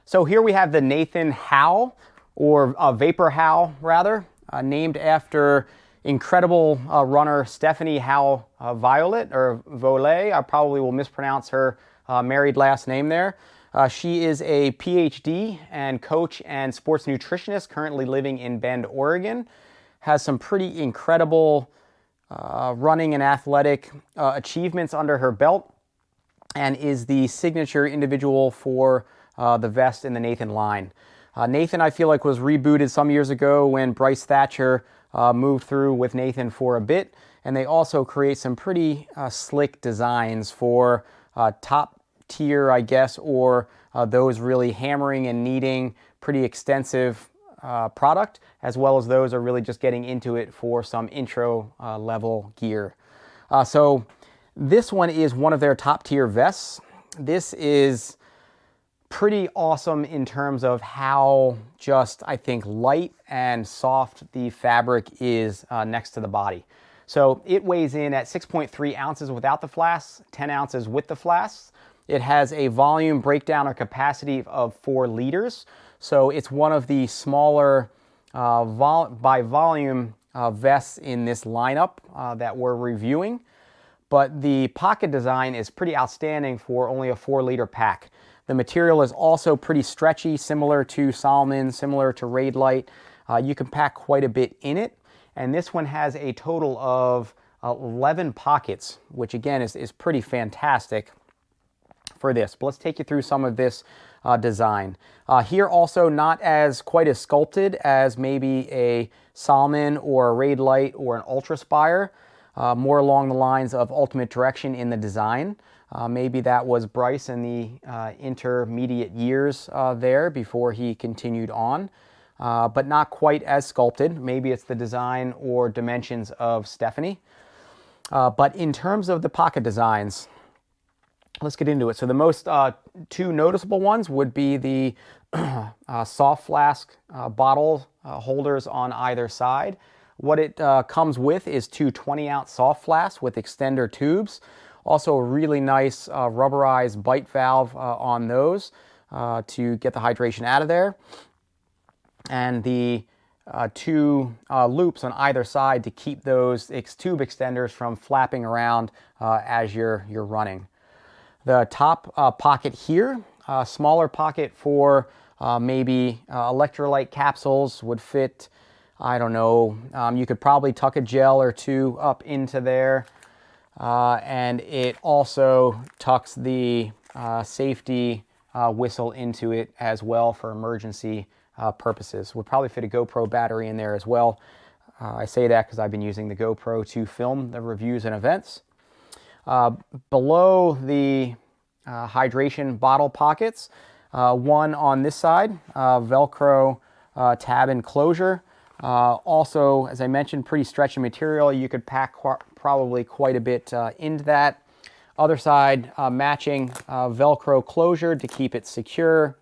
So here we have the Nathan Howe, or Vapor Howe rather, named after incredible runner Stephanie Howe Violet, or Volet. I probably will mispronounce her married last name there. She is a PhD and coach and sports nutritionist currently living in Bend, Oregon. Has some pretty incredible running and athletic achievements under her belt, and is the signature individual for the vest in the Nathan line. Nathan, I feel like, was rebooted some years ago when Bryce Thatcher moved through with Nathan for a bit, and they also create some pretty slick designs for top tier, I guess, or those really hammering and needing pretty extensive product, as well as those are really just getting into it for some intro level gear. So this one is one of their top tier vests. This is pretty awesome in terms of how just, I think, light and soft the fabric is next to the body. So it weighs in at 6.3 ounces without the flasks, 10 ounces with the flasks. It has a volume breakdown or capacity of 4 liters. So it's one of the smaller by volume vests in this lineup that we're reviewing. But the pocket design is pretty outstanding for only a 4-liter pack. The material is also pretty stretchy, similar to Salomon, similar to Raidlight. You can pack quite a bit in it. And this one has a total of 11 pockets, which again is pretty fantastic for this. But let's take you through some of this design. Here also not as quite as sculpted as maybe a Salomon or a Raidlight or an Ultraspire. More along the lines of Ultimate Direction in the design. Maybe that was Bryce in the intermediate years there before he continued on, but not quite as sculpted. Maybe it's the design or dimensions of Stephanie. But in terms of the pocket designs, let's get into it. So the most two noticeable ones would be the soft flask bottle holders on either side. What it comes with is 2 20-ounce soft flasks with extender tubes. Also a really nice rubberized bite valve on those to get the hydration out of there. And the 2 loops on either side to keep those tube extenders from flapping around as you're running. The top pocket here, smaller pocket for maybe electrolyte capsules, would fit, I don't know, you could probably tuck a gel or 2 up into there. And it also tucks the safety whistle into it as well for emergency purposes. Would probably fit a GoPro battery in there as well. I say that because I've been using the GoPro to film the reviews and events. Below the hydration bottle pockets, one on this side, velcro tab enclosure. Also, as I mentioned, pretty stretchy material. You could pack probably quite a bit into that. Other side, matching velcro closure to keep it secure.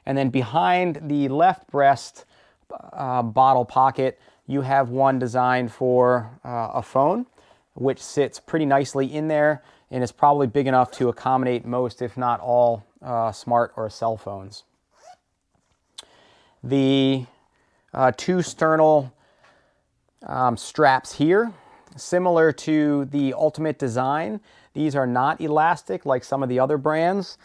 And then behind the left breast bottle pocket, you have one designed for a phone, which sits pretty nicely in there and is probably big enough to accommodate most, if not all, smart or cell phones. The 2 sternal straps here, similar to the Ultimate design. These are not elastic like some of the other brands,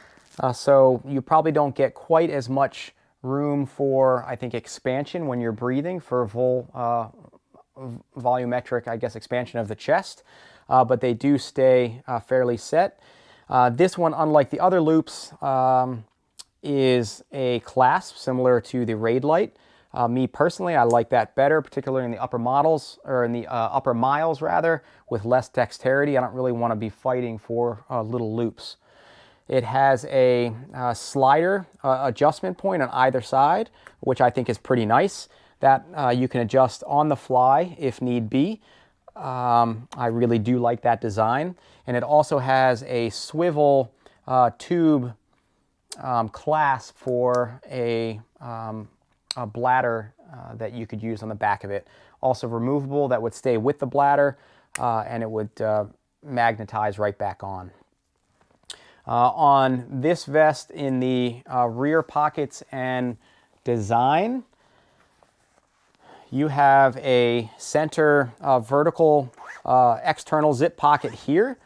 so you probably don't get quite as much room for, I think, expansion when you're breathing for full volumetric, I guess, expansion of the chest, but they do stay fairly set. This one, unlike the other loops, is a clasp similar to the Raidlight. Me personally, I like that better, particularly in the upper models, or in the upper miles rather, with less dexterity. I don't really want to be fighting for little loops. It has a slider adjustment point on either side, which I think is pretty nice. That you can adjust on the fly if need be. I really do like that design. And it also has a swivel tube clasp for a bladder that you could use on the back of it. Also removable, that would stay with the bladder, and it would magnetize right back on. On this vest in the rear pockets and design, you have a center vertical external zip pocket here.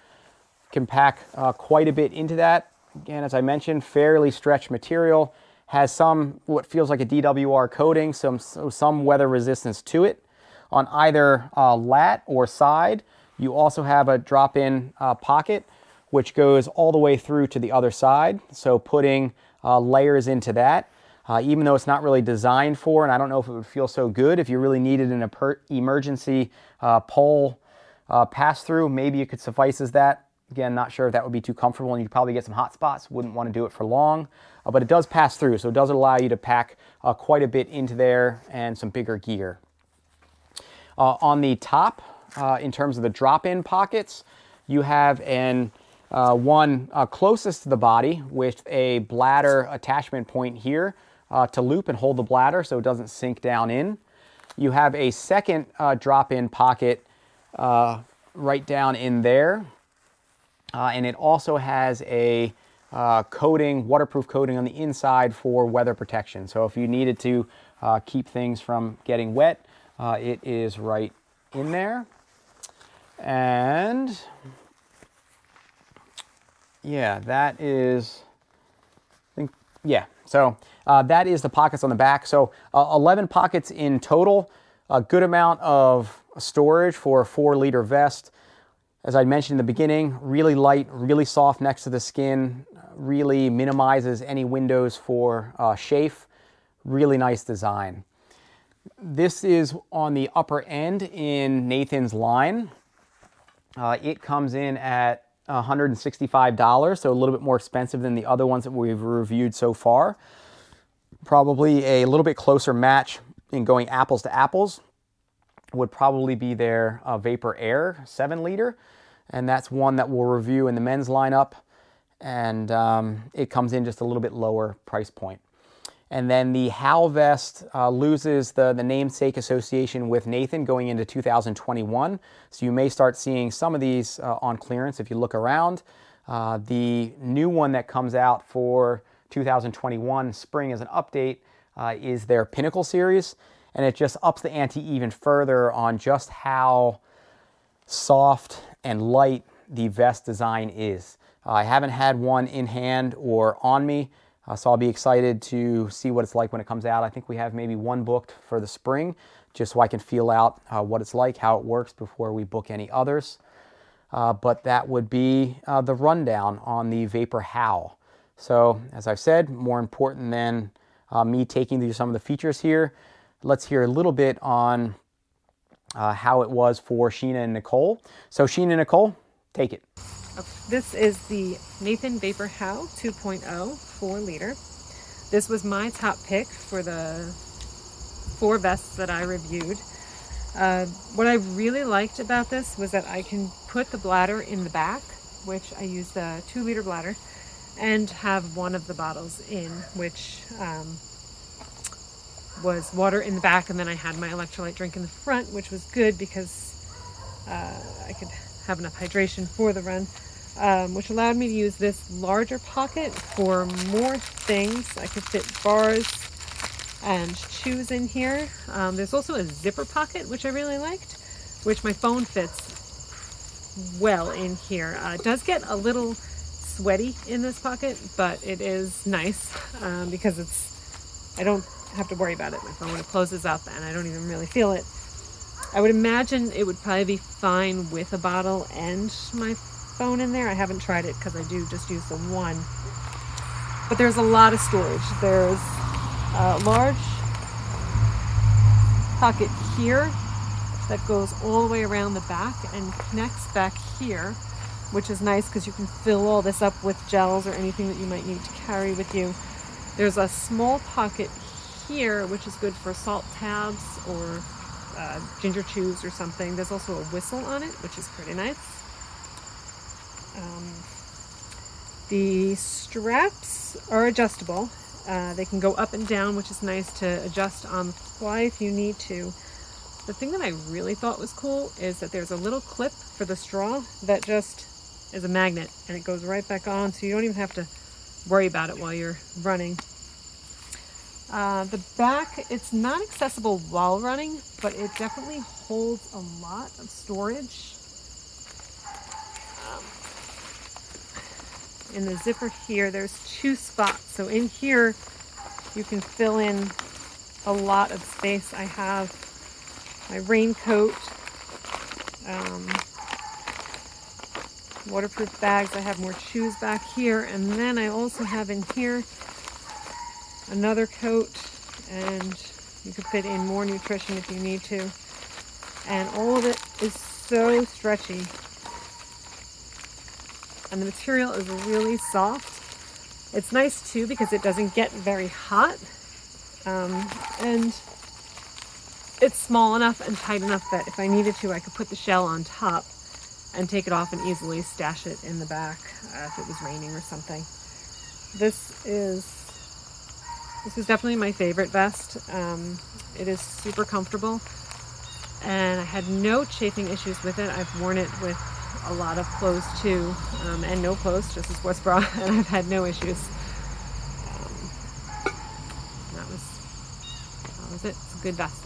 Can pack quite a bit into that. Again, as I mentioned, fairly stretched material. Has some what feels like a DWR coating, some weather resistance to it. On either lat or side, you also have a drop-in pocket, which goes all the way through to the other side. So putting layers into that, even though it's not really designed for, and I don't know if it would feel so good, if you really needed an emergency pole pass-through, maybe it could suffice as that. Again, not sure if that would be too comfortable, and you'd probably get some hot spots. Wouldn't want to do it for long, but it does pass through, so it does allow you to pack quite a bit into there and some bigger gear. On the top, in terms of the drop-in pockets, you have one closest to the body with a bladder attachment point here to loop and hold the bladder so it doesn't sink down in. You have a second drop-in pocket right down in there. And it also has a waterproof coating on the inside for weather protection. So if you needed to keep things from getting wet, it is right in there. And yeah, that is, so that is the pockets on the back. So 11 pockets in total, a good amount of storage for a 4-liter vest. As I mentioned in the beginning, really light, really soft next to the skin, really minimizes any windows for chafe. Really nice design. This is on the upper end in Nathan's line. It comes in at $165, so a little bit more expensive than the other ones that we've reviewed so far. Probably a little bit closer match in going apples to apples would probably be their Vapor Air 7-liter, and that's one that we'll review in the men's lineup, and it comes in just a little bit lower price point. And then the Howe vest loses the namesake association with Nathan going into 2021, so you may start seeing some of these on clearance if you look around. The new one that comes out for 2021 spring as an update is their Pinnacle series, and it just ups the ante even further on just how soft and light the vest design is. I haven't had one in hand or on me, so I'll be excited to see what it's like when it comes out. I think we have maybe one booked for the spring, just so I can feel out what it's like, how it works before we book any others. But that would be the rundown on the Vapor Howe. So as I've said, more important than me taking through some of the features here, let's hear a little bit on how it was for Sheena and Nicole. So Sheena and Nicole, take it. This is the Nathan Vapor Howe 2.0 4-liter. This was my top pick for the 4 vests that I reviewed. What I really liked about this was that I can put the bladder in the back, which I use the 2-liter bladder, and have one of the bottles in, which was water in the back, and then I had my electrolyte drink in the front, which was good because I could have enough hydration for the run, which allowed me to use this larger pocket for more things. I could fit bars and shoes in here. There's also a zipper pocket, which I really liked, which my phone fits well in here. It does get a little sweaty in this pocket, but it is nice because I don't have to worry about it. My phone, it closes up and I don't even really feel it. I would imagine it would probably be fine with a bottle and my phone in there. I haven't tried it because I do just use the one. But there's a lot of storage. There's a large pocket here that goes all the way around the back and connects back here, which is nice because you can fill all this up with gels or anything that you might need to carry with you. There's a small pocket here, which is good for salt tabs or ginger chews or something. There's also a whistle on it, which is pretty nice. The straps are adjustable. They can go up and down, which is nice to adjust on the fly if you need to. The thing that I really thought was cool is that there's a little clip for the straw that just is a magnet, and it goes right back on, so you don't even have to worry about it while you're running. The back, it's not accessible while running, but it definitely holds a lot of storage. In the zipper here, there's 2 spots. So in here, you can fill in a lot of space. I have my raincoat, waterproof bags. I have more shoes back here. And then I also have in here another coat, and you can fit in more nutrition if you need to. And all of it is so stretchy. And the material is really soft. It's nice too because it doesn't get very hot. And it's small enough and tight enough that if I needed to, I could put the shell on top and take it off and easily stash it in the back if it was raining or something. This is definitely my favorite vest. It is super comfortable, and I had no chafing issues with it. I've worn it with a lot of clothes too, and no clothes, just a sports bra, and I've had no issues. That was it. It's a good vest.